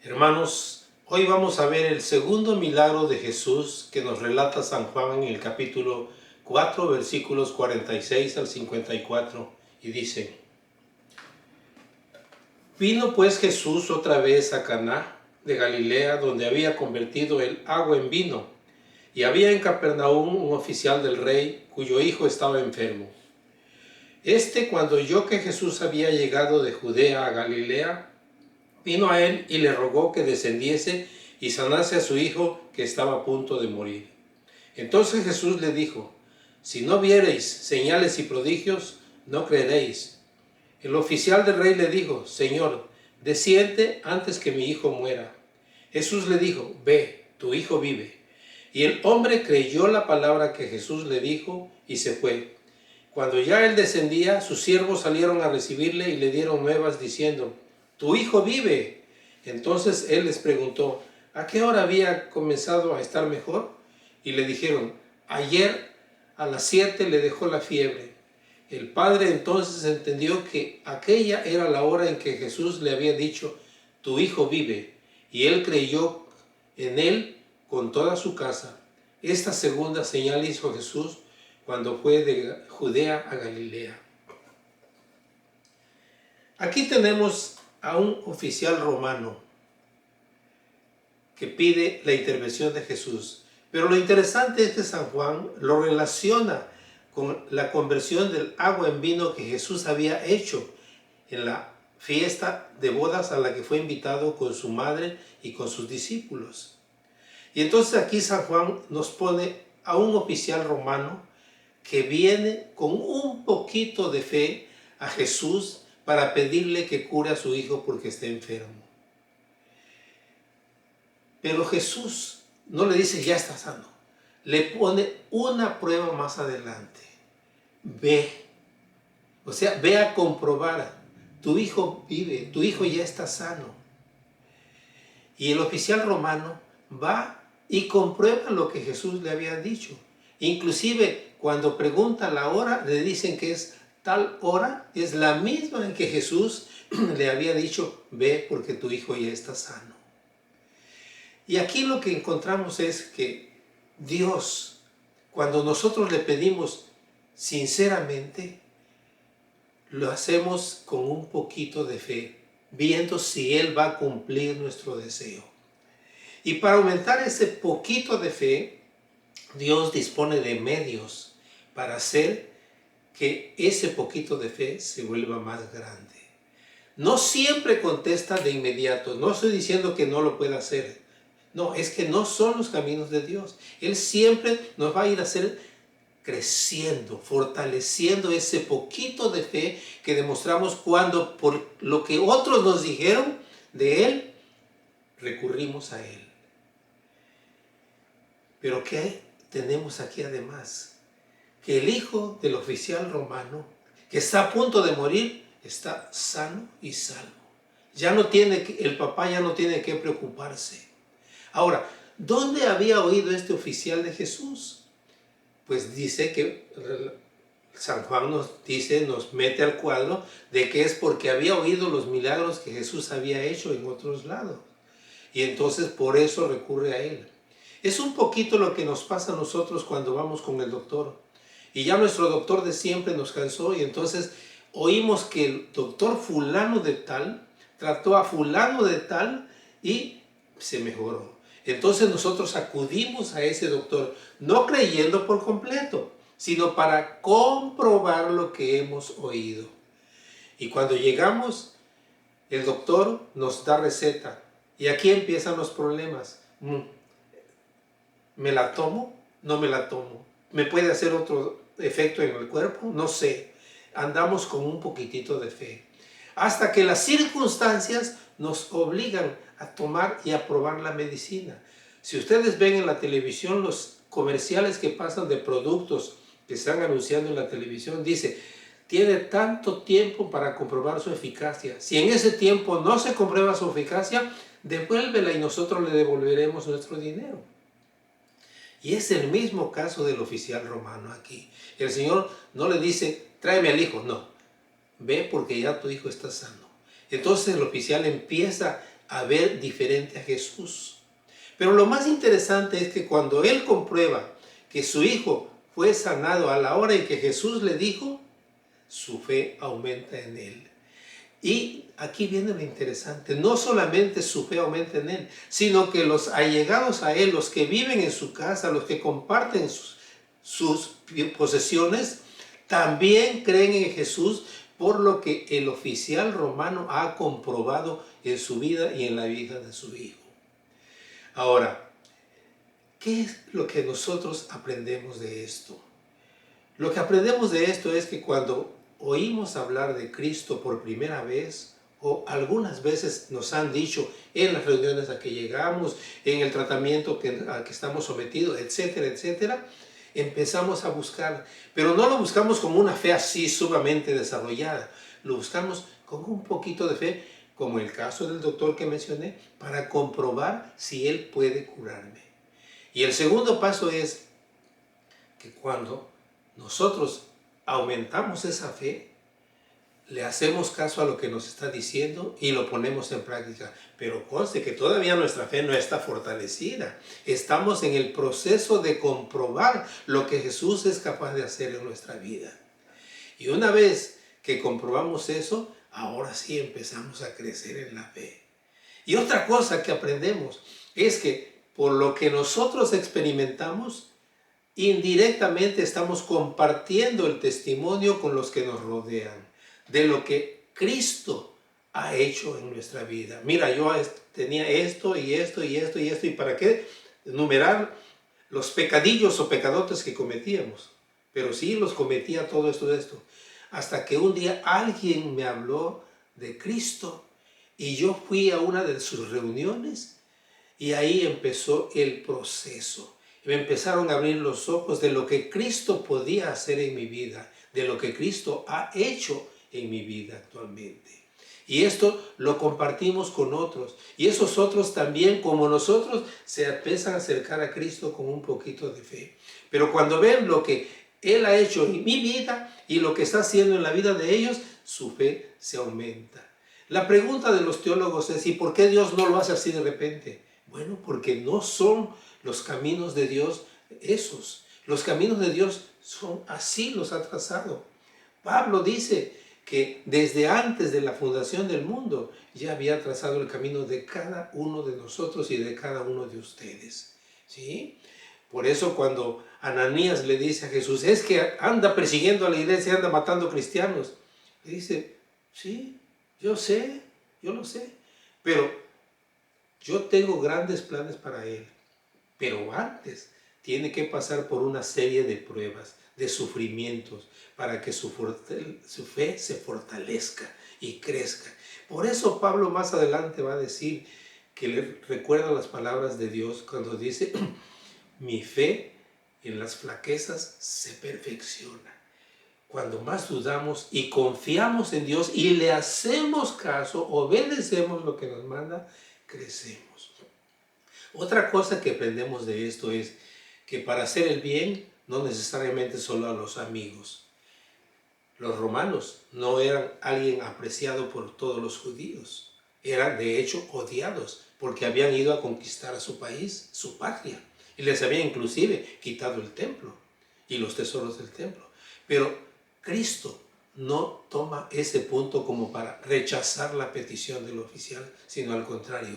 Hermanos, hoy vamos a ver el segundo milagro de Jesús que nos relata San Juan en el capítulo 4, versículos 46 al 54, y dice: Vino pues Jesús otra vez a Caná de Galilea, donde había convertido el agua en vino, y había en Capernaum un oficial del rey cuyo hijo estaba enfermo. Cuando oyó que Jesús había llegado de Judea a Galilea, vino a él y le rogó que descendiese y sanase a su hijo, que estaba a punto de morir. Entonces Jesús le dijo: Si no viereis señales y prodigios, no creeréis. El oficial del rey le dijo: Señor, desciende antes que mi hijo muera. Jesús le dijo: Ve, tu hijo vive. Y el hombre creyó la palabra que Jesús le dijo y se fue. Cuando ya él descendía, sus siervos salieron a recibirle y le dieron nuevas diciendo: Tu hijo vive. Entonces él les preguntó: ¿A qué hora había comenzado a estar mejor? Y le dijeron: Ayer a las 7 le dejó la fiebre. El padre entonces entendió que aquella era la hora en que Jesús le había dicho: Tu hijo vive. Y él creyó en él con toda su casa. Esta segunda señal hizo Jesús cuando fue de Judea a Galilea. Aquí tenemos a un oficial romano que pide la intervención de Jesús. Pero lo interesante es que San Juan lo relaciona con la conversión del agua en vino que Jesús había hecho en la fiesta de bodas a la que fue invitado con su madre y con sus discípulos. Y entonces aquí San Juan nos pone a un oficial romano que viene con un poquito de fe a Jesús para pedirle que cure a su hijo porque está enfermo. Pero Jesús no le dice: ya está sano. Le pone una prueba más adelante. Ve. O sea, ve a comprobar. Tu hijo vive, tu hijo ya está sano. Y el oficial romano va y comprueba lo que Jesús le había dicho. Inclusive cuando pregunta la hora, le dicen que es tal hora, es la misma en que Jesús le había dicho: ve porque tu hijo ya está sano. Y aquí lo que encontramos es que Dios, cuando nosotros le pedimos sinceramente, lo hacemos con un poquito de fe, viendo si Él va a cumplir nuestro deseo. Y para aumentar ese poquito de fe, Dios dispone de medios para hacer que ese poquito de fe se vuelva más grande. No siempre contesta de inmediato. No estoy diciendo que no lo pueda hacer. No, es que no son los caminos de Dios. Él siempre nos va a ir a hacer creciendo, fortaleciendo ese poquito de fe que demostramos cuando, por lo que otros nos dijeron de Él, recurrimos a Él. Pero ¿qué tenemos aquí además? Que el hijo del oficial romano, que está a punto de morir, está sano y salvo. El papá ya no tiene que preocuparse. Ahora, ¿dónde había oído este oficial de Jesús? Pues dice que San Juan nos mete al cuadro de que es porque había oído los milagros que Jesús había hecho en otros lados. Y entonces por eso recurre a él. Es un poquito lo que nos pasa a nosotros cuando vamos con el doctor. Y ya nuestro doctor de siempre nos cansó y entonces oímos que el doctor fulano de tal trató a fulano de tal y se mejoró. Entonces nosotros acudimos a ese doctor, no creyendo por completo, sino para comprobar lo que hemos oído. Y cuando llegamos, el doctor nos da receta. Y aquí empiezan los problemas. ¿Me la tomo? No me la tomo. ¿Me puede hacer otro efecto en el cuerpo? No sé. Andamos con un poquitito de fe. Hasta que las circunstancias nos obligan a tomar y a probar la medicina. Si ustedes ven en la televisión los comerciales que pasan de productos que están anunciando en la televisión, dice: tiene tanto tiempo para comprobar su eficacia. Si en ese tiempo no se comprueba su eficacia, devuélvela y nosotros le devolveremos nuestro dinero. Y es el mismo caso del oficial romano aquí. El Señor no le dice: tráeme al hijo. No, ve porque ya tu hijo está sano. Entonces el oficial empieza a ver diferente a Jesús. Pero lo más interesante es que cuando él comprueba que su hijo fue sanado a la hora en que Jesús le dijo, su fe aumenta en él. Y aquí viene lo interesante, no solamente su fe aumenta en él, sino que los allegados a él, los que viven en su casa, los que comparten sus posesiones, también creen en Jesús, por lo que el oficial romano ha comprobado en su vida y en la vida de su hijo. Ahora, ¿qué es lo que nosotros aprendemos de esto? Lo que aprendemos de esto es que cuando oímos hablar de Cristo por primera vez, o algunas veces nos han dicho en las reuniones a que llegamos, en el tratamiento a que estamos sometidos, etcétera, etcétera, empezamos a buscar, pero no lo buscamos como una fe así sumamente desarrollada, lo buscamos con un poquito de fe, como el caso del doctor que mencioné, para comprobar si él puede curarme. Y el segundo paso es que cuando nosotros aumentamos esa fe, le hacemos caso a lo que nos está diciendo y lo ponemos en práctica. Pero conste que todavía nuestra fe no está fortalecida. Estamos en el proceso de comprobar lo que Jesús es capaz de hacer en nuestra vida. Y una vez que comprobamos eso, ahora sí empezamos a crecer en la fe. Y otra cosa que aprendemos es que por lo que nosotros experimentamos, indirectamente estamos compartiendo el testimonio con los que nos rodean de lo que Cristo ha hecho en nuestra vida. Mira, yo tenía esto y esto y esto y esto, ¿y para qué enumerar los pecadillos o pecadotes que cometíamos? Pero sí los cometía todo esto. Hasta que un día alguien me habló de Cristo y yo fui a una de sus reuniones y ahí empezó el proceso. Me empezaron a abrir los ojos de lo que Cristo podía hacer en mi vida, de lo que Cristo ha hecho en mi vida actualmente. Y esto lo compartimos con otros. Y esos otros también, como nosotros, se empiezan a acercar a Cristo con un poquito de fe. Pero cuando ven lo que Él ha hecho en mi vida y lo que está haciendo en la vida de ellos, su fe se aumenta. La pregunta de los teólogos es, ¿y por qué Dios no lo hace así de repente? Bueno, porque no son los caminos de Dios esos. Los caminos de Dios son así, los ha trazado. Pablo dice que desde antes de la fundación del mundo ya había trazado el camino de cada uno de nosotros y de cada uno de ustedes. ¿Sí? Por eso cuando Ananías le dice a Jesús, es que anda persiguiendo a la iglesia, anda matando cristianos. Le dice, sí, yo sé, yo lo sé, pero yo tengo grandes planes para él. Pero antes tiene que pasar por una serie de pruebas, de sufrimientos, para que su fe se fortalezca y crezca. Por eso Pablo más adelante va a decir que le recuerda las palabras de Dios cuando dice, mi fe en las flaquezas se perfecciona. Cuando más dudamos y confiamos en Dios y le hacemos caso, obedecemos lo que nos manda, crecemos. Otra cosa que aprendemos de esto es que para hacer el bien no necesariamente solo a los amigos. Los romanos no eran alguien apreciado por todos los judíos. Eran de hecho odiados porque habían ido a conquistar a su país, su patria. Y les habían inclusive quitado el templo y los tesoros del templo. Pero Cristo no toma ese punto como para rechazar la petición del oficial, sino al contrario.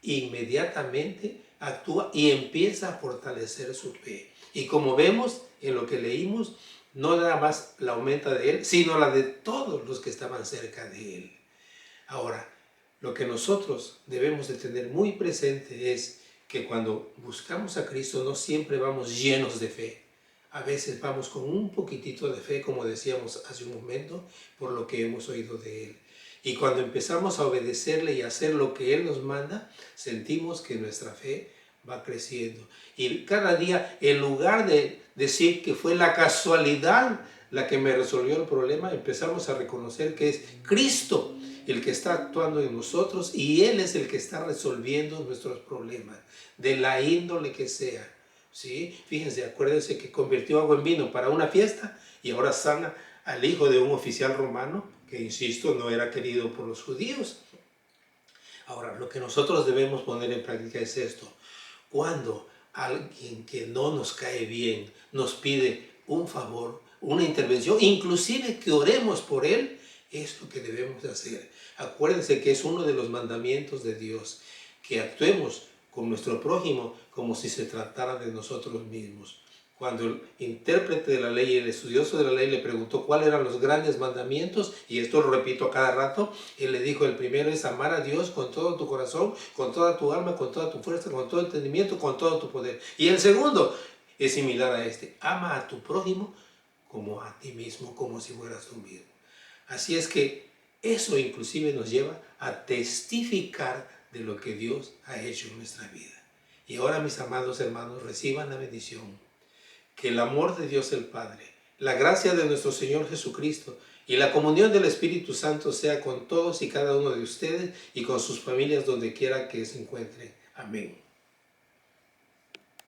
Inmediatamente actúa y empieza a fortalecer su fe. Y como vemos en lo que leímos, no nada más la aumenta de él, sino la de todos los que estaban cerca de él. Ahora, lo que nosotros debemos de tener muy presente es que cuando buscamos a Cristo no siempre vamos llenos de fe. A veces vamos con un poquitito de fe, como decíamos hace un momento, por lo que hemos oído de él. Y cuando empezamos a obedecerle y a hacer lo que Él nos manda, sentimos que nuestra fe va creciendo. Y cada día, en lugar de decir que fue la casualidad la que me resolvió el problema, empezamos a reconocer que es Cristo el que está actuando en nosotros y Él es el que está resolviendo nuestros problemas, de la índole que sea. ¿Sí? Fíjense, acuérdense que convirtió agua en vino para una fiesta y ahora sana al hijo de un oficial romano que, insisto, no era querido por los judíos. Ahora, lo que nosotros debemos poner en práctica es esto. Cuando alguien que no nos cae bien nos pide un favor, una intervención, inclusive que oremos por él, es lo que debemos hacer. Acuérdense que es uno de los mandamientos de Dios, que actuemos con nuestro prójimo como si se tratara de nosotros mismos. Cuando el intérprete de la ley, el estudioso de la ley, le preguntó cuáles eran los grandes mandamientos, y esto lo repito a cada rato, él le dijo: el primero es amar a Dios con todo tu corazón, con toda tu alma, con toda tu fuerza, con todo entendimiento, con todo tu poder. Y el segundo es similar a este: ama a tu prójimo como a ti mismo, como si fueras tú mismo. Así es que eso inclusive nos lleva a testificar de lo que Dios ha hecho en nuestra vida. Y ahora, mis amados hermanos, reciban la bendición. Que el amor de Dios el Padre, la gracia de nuestro Señor Jesucristo y la comunión del Espíritu Santo sea con todos y cada uno de ustedes y con sus familias donde quiera que se encuentren. Amén.